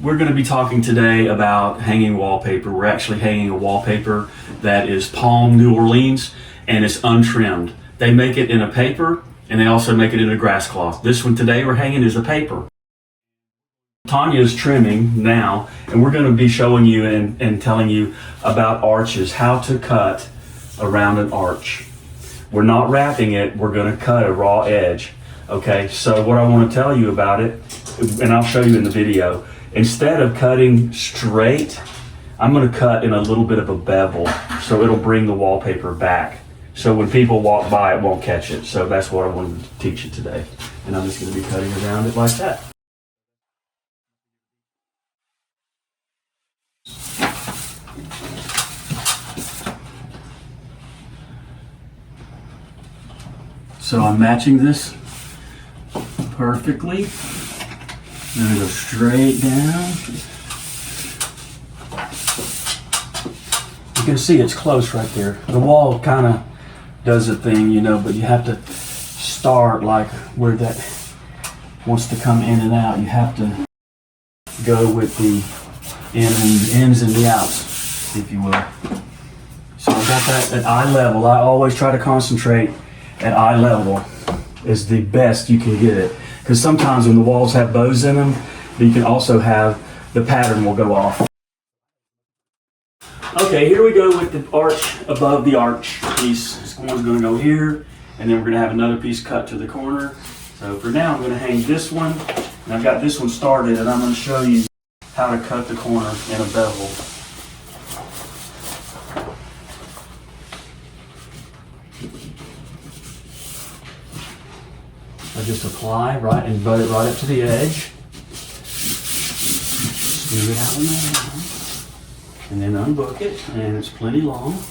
We're going to be talking today about hanging wallpaper. We're actually hanging a wallpaper that is Palm, New Orleans, and it's untrimmed. They make it in a paper, and they also make it in a grass cloth. This one today we're hanging is a paper. Tanya is trimming now, and we're going to be showing you and telling you about arches, how to cut around an arch. We're not wrapping it, we're going to cut a raw edge. Okay, so what I want to tell you about it, and I'll show you in the video, instead of cutting straight, I'm going to cut in a little bit of a bevel, so it'll bring the wallpaper back. So when people walk by, it won't catch it. So that's what I wanted to teach you today. And I'm just going to be cutting around it like that. So I'm matching this perfectly. I'm going to go straight down. You can see it's close right there. The wall kind of does a thing, you know, but you have to start like where that wants to come in and out. You have to go with the ins and the outs, if you will. So I got that at eye level. I always try to concentrate at eye level is the best you can get it. Because sometimes when the walls have bows in them, you can also have the pattern will go off. Okay, here we go with the arch above the arch piece. This one's going to go here, and then we're going to have another piece cut to the corner. So for now, I'm going to hang this one, and I've got this one started, and I'm going to show you how to cut the corner in a bevel. I just apply right and butt it right up to the edge. Smooth it out in there. And then unbook it, and it's plenty long.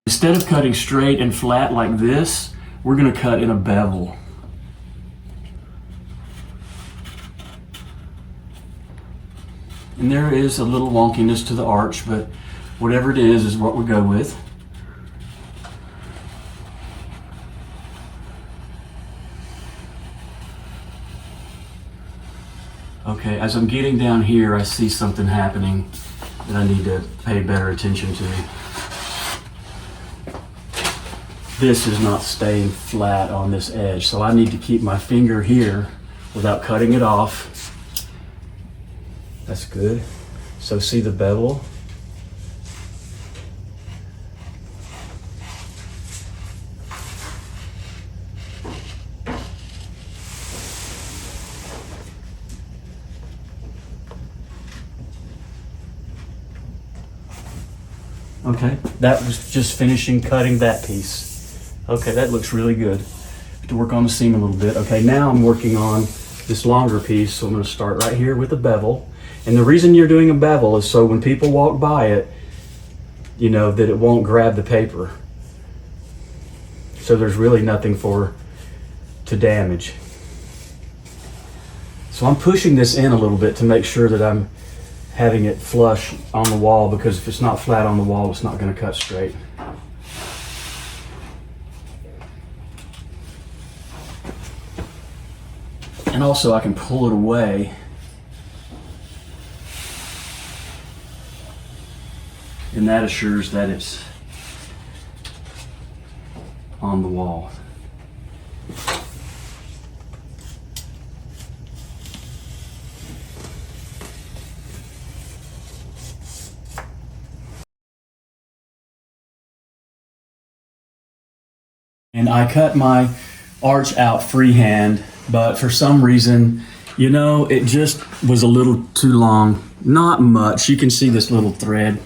Instead of cutting straight and flat like this, we're going to cut in a bevel. And there is a little wonkiness to the arch, but whatever it is what we go with. Okay, as I'm getting down here, I see something happening that I need to pay better attention to. This is not staying flat on this edge, so I need to keep my finger here without cutting it off. That's good. So see the bevel? Okay, that was just finishing cutting that piece. Okay, that looks really good. To work on the seam a little bit. Okay, now I'm working on this longer piece, so I'm going to start right here with a bevel. And the reason you're doing a bevel is so when people walk by it, you know, that it won't grab the paper. So there's really nothing to damage. So I'm pushing this in a little bit to make sure that I'm having it flush on the wall, because if it's not flat on the wall, it's not going to cut straight. And also I can pull it away and that assures that it's on the wall. And I cut my arch out freehand, but for some reason, you know, it just was a little too long. Not much. You can see this little thread,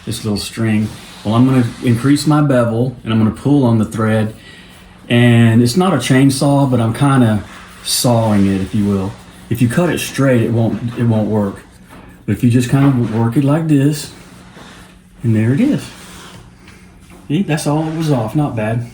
this little string. Well, I'm going to increase my bevel, and I'm going to pull on the thread. And it's not a chainsaw, but I'm kind of sawing it, if you will. If you cut it straight, it won't work. But if you just kind of work it like this, and there it is. See, that's all it was off. Not bad.